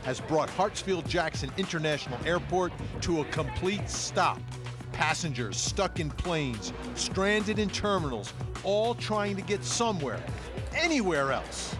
has brought Hartsfield-Jackson International Airport to a complete stop. Passengers stuck in planes, stranded in terminals, all trying to get somewhere, anywhere else.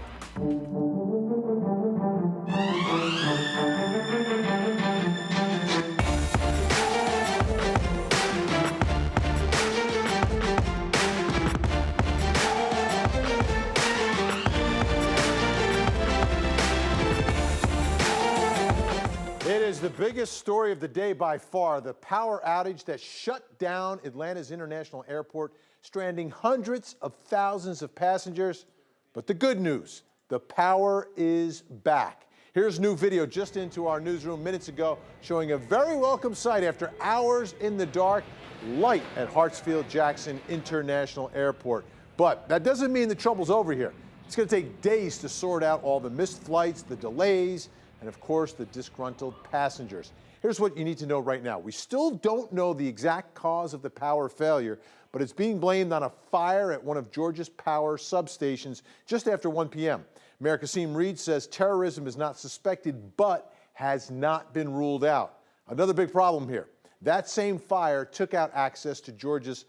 It is the biggest story of the day by far, the power outage that shut down Atlanta's International Airport, stranding hundreds of thousands of passengers. But the good news, the power is back. Here's new video just into our newsroom minutes ago showing a very welcome sight after hours in the dark, light at Hartsfield-Jackson International Airport. But that doesn't mean the trouble's over here. It's going to take days to sort out all the missed flights, the delays, and of course, the disgruntled passengers. Here's what you need to know right now. We still don't know the exact cause of the power failure, but it's being blamed on a fire at one of Georgia's power substations just after 1 p.m. Mayor Kasim Reed says terrorism is not suspected, but has not been ruled out. Another big problem here. That same fire took out access to Georgia's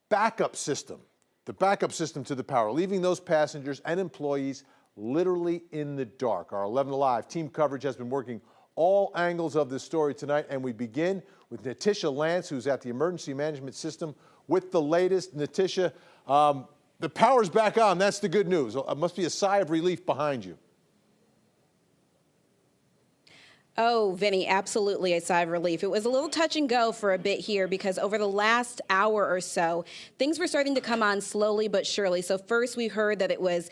backup system, the backup system to the power, leaving those passengers and employees literally in the dark. Our 11 Alive team coverage has been working all angles of this story tonight, and we begin with Natisha Lance, who's at the Emergency Management System with the latest. Natisha, the power's back on. That's the good news. It must be a sigh of relief behind you. Oh, Vinny, absolutely a sigh of relief. It was a little touch and go for a bit here because over the last hour or so, things were starting to come on slowly but surely. So first we heard that it was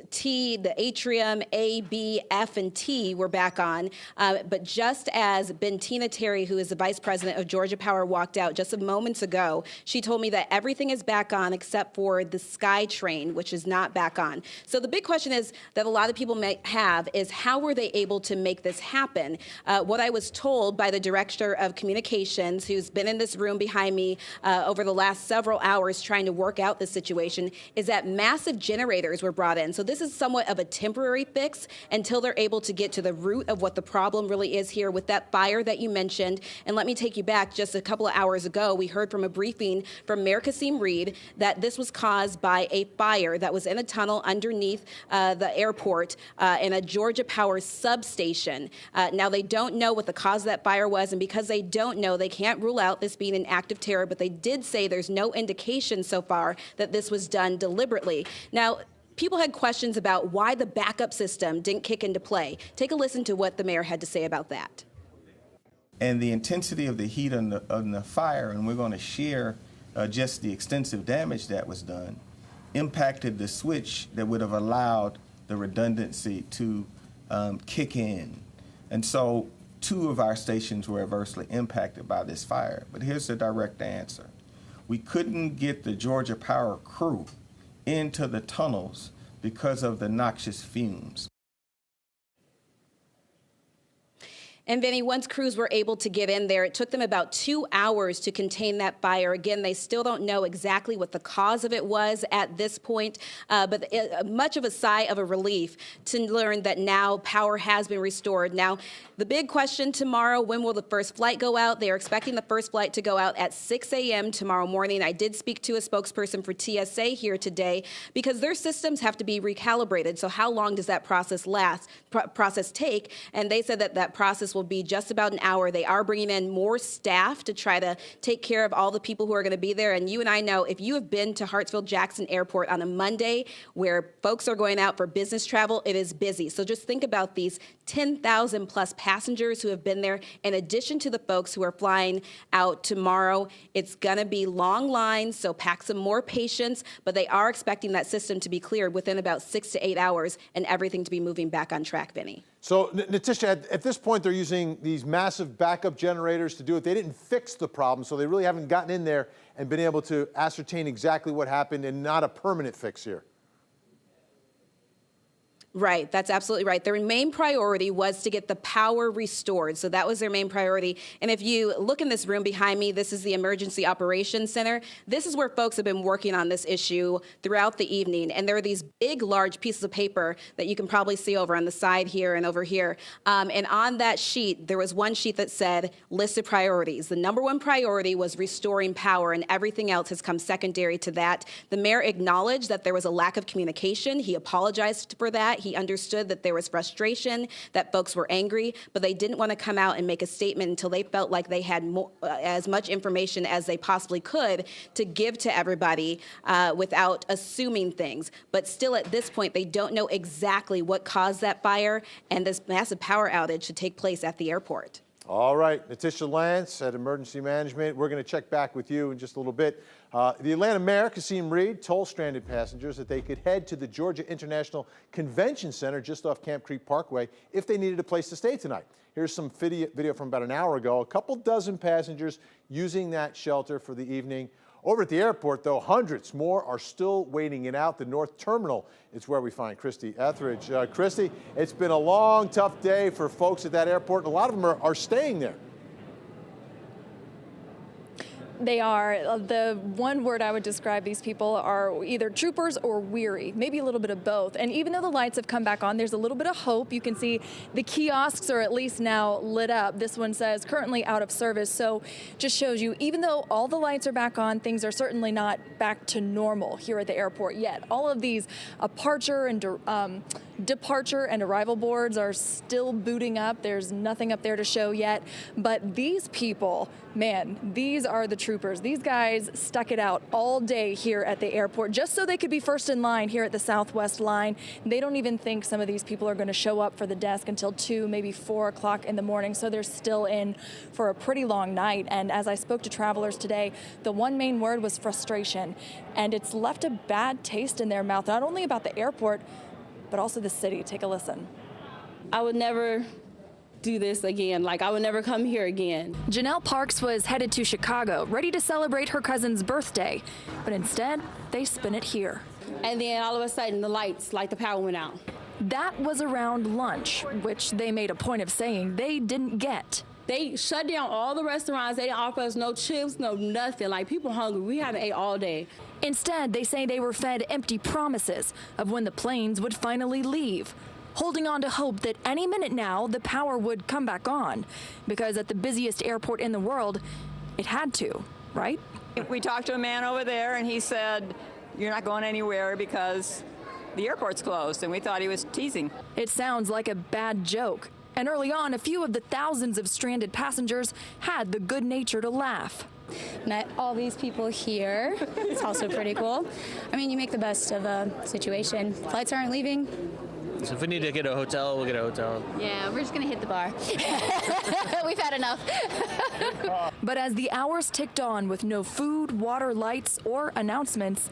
T, the atrium, A, B, F, and T were back on. But just as Bentina Terry, who is the vice president of Georgia Power, walked out just a moments ago, she told me that everything is back on except for the SkyTrain, which is not back on. So the big question is that a lot of people may have is how were they able to make this happen? What I was told by the director of communications, who's been in this room behind me over the last several hours trying to work out this situation, is that massive generators were brought in. So this is somewhat of a temporary fix until they're able to get to the root of what the problem really is here with that fire that you mentioned. And let me take you back just a couple of hours ago. We heard from a briefing from Mayor Kasim Reed that this was caused by a fire that was in a tunnel underneath the airport in a Georgia Power substation. Now, they don't know what the cause of that fire was, and because they don't know, they can't rule out this being an act of terror, but they did say there's no indication so far that this was done deliberately. Now, people had questions about why the backup system didn't kick into play. Take a listen to what the mayor had to say about that. And the intensity of the heat on the fire, and we're going to share just the extensive damage that was done, impacted the switch that would have allowed the redundancy to kick in. And so 2 of our stations were adversely impacted by this fire. But here's the direct answer. We couldn't get the Georgia Power crew into the tunnels because of the noxious fumes. And Vinny, once crews were able to get in there, it took them about 2 hours to contain that fire. Again, they still don't know exactly what the cause of it was at this point, but much of a sigh of a relief to learn that now power has been restored. Now, the big question tomorrow, when will the first flight go out? They are expecting the first flight to go out at 6 a.m. tomorrow morning. I did speak to a spokesperson for TSA here today because their systems have to be recalibrated. So how long does that process take? And they said that that process will be just about an hour. They are bringing in more staff to try to take care of all the people who are going to be there. And you and I know if you have been to Hartsfield-Jackson Airport on a Monday where folks are going out for business travel, it is busy. So just think about these 10,000 plus passengers who have been there in addition to the folks who are flying out tomorrow. It's going to be long lines, so pack some more patience, but they are expecting that system to be cleared within about 6 to 8 hours and everything to be moving back on track, Vinny. So, Natisha, at this point, they're using these massive backup generators to do it. They didn't fix the problem, so they really haven't gotten in there and been able to ascertain exactly what happened and not a permanent fix here. Right, that's absolutely right. Their main priority was to get the power restored. So that was their main priority. And if you look in this room behind me, this is the Emergency Operations Center. This is where folks have been working on this issue throughout the evening. And there are these big, large pieces of paper that you can probably see over on the side here and over here. And on that sheet, there was one sheet that said listed priorities. The number one priority was restoring power, and everything else has come secondary to that. The mayor acknowledged that there was a lack of communication. He apologized for that. He understood that there was frustration, that folks were angry, but they didn't want to come out and make a statement until they felt like they had as much information as they possibly could to give to everybody without assuming things. But still, at this point, they don't know exactly what caused that fire, and this massive power outage should take place at the airport. All right, Natisha Lance at Emergency Management. We're going to check back with you in just a little bit. The Atlanta Mayor, Kasim Reed, told stranded passengers that they could head to the Georgia International Convention Center just off Camp Creek Parkway if they needed a place to stay tonight. Here's some video from about an hour ago. A couple dozen passengers using that shelter for the evening. Over at the airport, though, hundreds more are still waiting it out. The North Terminal is where we find Christy Etheridge. Christy, it's been a long, tough day for folks at that airport. A lot of them are staying there. They are. The one word I would describe these people are either troopers or weary, maybe a little bit of both. And even though the lights have come back on, there's a little bit of hope. You can see the kiosks are at least now lit up. This one says currently out of service. So just shows you, even though all the lights are back on, things are certainly not back to normal here at the airport yet. All of these departure and arrival boards are still booting up. There's nothing up there to show yet. But these people, man, these are the troopers. These guys stuck it out all day here at the airport just so they could be first in line here at the Southwest line. They don't even think some of these people are going to show up for the desk until 2, maybe 4 o'clock in the morning. So they're still in for a pretty long night. And as I spoke to travelers today, the one main word was frustration. And it's left a bad taste in their mouth, not only about the airport, but also the city. Take a listen. I would never do this again. Like, I would never come here again. Janelle Parks was headed to Chicago, ready to celebrate her cousin's birthday. But instead, they spent it here. And then all of a sudden, the lights, like the power went out. That was around lunch, which they made a point of saying they didn't get. They shut down all the restaurants. They didn't offer us no chips, no nothing. Like, people hungry. We haven't ate all day. Instead, they say they were fed empty promises of when the planes would finally leave, holding on to hope that any minute now the power would come back on, because at the busiest airport in the world, it had to, right? We talked to a man over there, and he said, "You're not going anywhere because the airport's closed," and we thought he was teasing. It sounds like a bad joke. And early on, a few of the thousands of stranded passengers had the good nature to laugh. Met all these people here. It's also pretty cool. I mean, you make the best of a situation. Flights aren't leaving. So if we need to get a hotel, we'll get a hotel. Yeah, we're just gonna hit the bar. We've had enough. But as the hours ticked on with no food, water, lights, or announcements,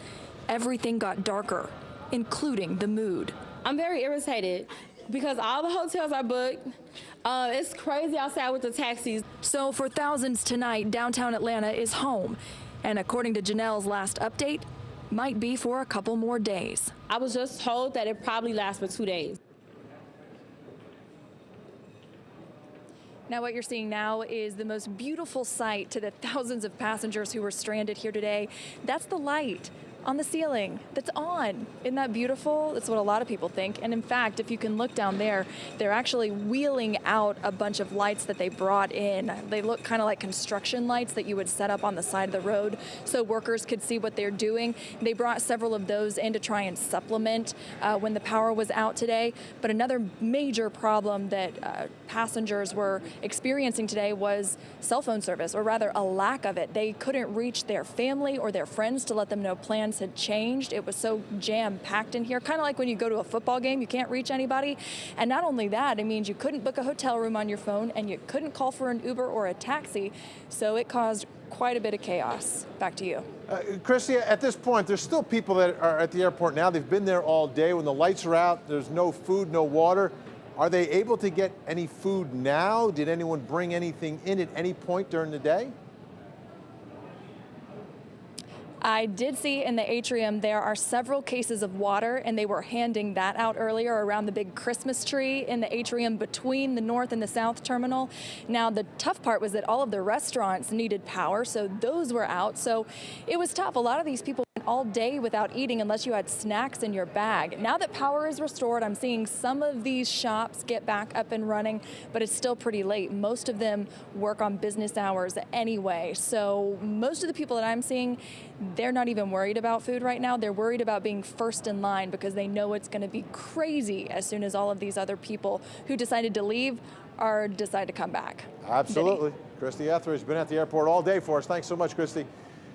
everything got darker, including the mood. I'm very irritated because all the hotels are booked. It's crazy outside with the taxis. So for thousands tonight, downtown Atlanta is home. And according to Janelle's last update, might be for a couple more days. I was just told that it probably lasts for 2 days. Now what you're seeing now is the most beautiful sight to the thousands of passengers who were stranded here today. That's the light on the ceiling that's on. Isn't that beautiful? That's what a lot of people think. And in fact, if you can look down there, they're actually wheeling out a bunch of lights that they brought in. They look kind of like construction lights that you would set up on the side of the road so workers could see what they're doing. They brought several of those in to try and supplement when the power was out today. But another major problem that passengers were experiencing today was cell phone service, or rather a lack of it. They couldn't reach their family or their friends to let them know plans had changed. It was so jam-packed in here, kind of like when you go to a football game, you can't reach anybody. And not only that, it means you couldn't book a hotel room on your phone and you couldn't call for an Uber or a taxi. So it caused quite a bit of chaos. Back to you. Christy, at this point, there's still people that are at the airport now. They've been there all day. When the lights are out, there's no food, no water. Are they able to get any food now? Did anyone bring anything in at any point during the day? I did see in the atrium there are several cases of water, and they were handing that out earlier around the big Christmas tree in the atrium between the north and the south terminal. Now, the tough part was that all of the restaurants needed power, so those were out. So it was tough. A lot of these people went all day without eating unless you had snacks in your bag. Now that power is restored, I'm seeing some of these shops get back up and running, but it's still pretty late. Most of them work on business hours anyway. So most of the people that I'm seeing, they're not even worried about food right now. They're worried about being first in line because they know it's going to be crazy as soon as all of these other people who decided to leave or decide to come back. Absolutely. Christy Etheridge has been at the airport all day for us. Thanks so much, Christy.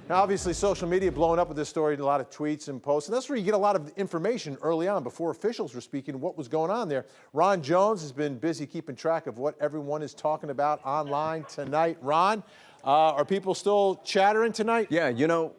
Now, obviously, social media blowing up with this story, a lot of tweets and posts, and that's where you get a lot of information early on before officials were speaking what was going on there. Ron Jones has been busy keeping track of what everyone is talking about online tonight. Ron, are people still chattering tonight? Yeah, you know,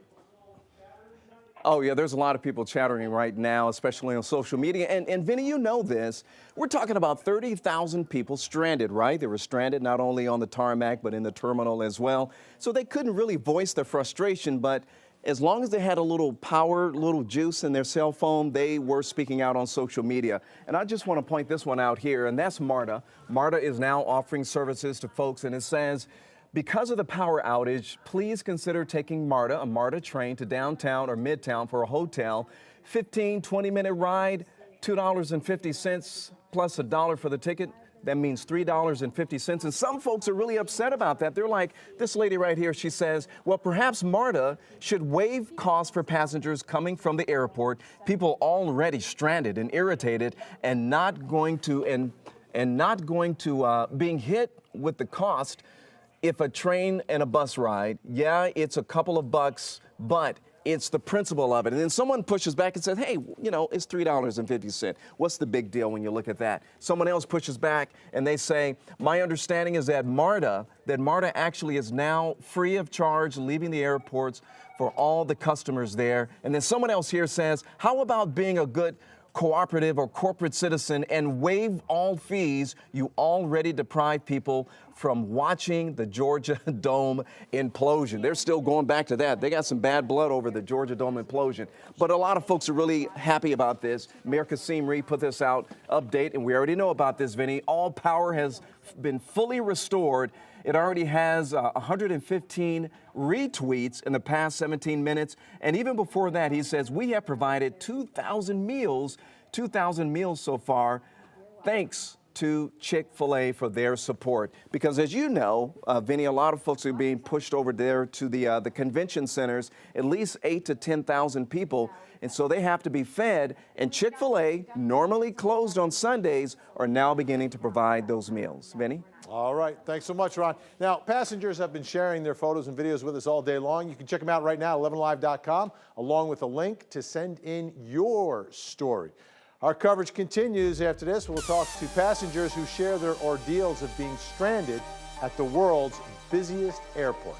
oh, yeah, there's a lot of people chattering right now, especially on social media. And Vinny, you know this. We're talking about 30,000 people stranded, right? They were stranded not only on the tarmac, but in the terminal as well. So they couldn't really voice their frustration, but as long as they had a little power, little juice in their cell phone, they were speaking out on social media. And I just want to point this one out here, and that's MARTA. MARTA is now offering services to folks, and it says, because of the power outage, please consider taking MARTA, a MARTA train, to downtown or midtown for a hotel. 15, 20-minute ride, $2.50 plus $1 for the ticket. That means $3.50. And some folks are really upset about that. They're like, this lady right here, she says, well, perhaps MARTA should waive costs for passengers coming from the airport, people already stranded and irritated and not going to being hit with the cost. If a train and a bus ride, yeah, it's a couple of bucks, but it's the principle of it. And then someone pushes back and says, hey, you know, it's $3.50. What's the big deal when you look at that? Someone else pushes back and they say, my understanding is that MARTA actually is now free of charge leaving the airports for all the customers there. And then someone else here says, how about being a good cooperative or corporate citizen and waive all fees? You already deprive people from watching the Georgia Dome implosion. They're still going back to that. They got some bad blood over the Georgia Dome implosion. But a lot of folks are really happy about this. Mayor Kasim Reed put this out, update, and we already know about this, Vinny. All power has been fully restored. It already has 115 retweets in the past 17 minutes. And even before that, he says, we have provided 2,000 meals so far, thanks to Chick-fil-A for their support. Because as you know, Vinny, a lot of folks are being pushed over there to the convention centers, at least 8,000 to 10,000 people. And so they have to be fed. And Chick-fil-A, normally closed on Sundays, are now beginning to provide those meals. Vinny? All right. Thanks so much, Ron. Now, passengers have been sharing their photos and videos with us all day long. You can check them out right now at 11live.com, along with a link to send in your story. Our coverage continues after this. We'll talk to passengers who share their ordeals of being stranded at the world's busiest airport.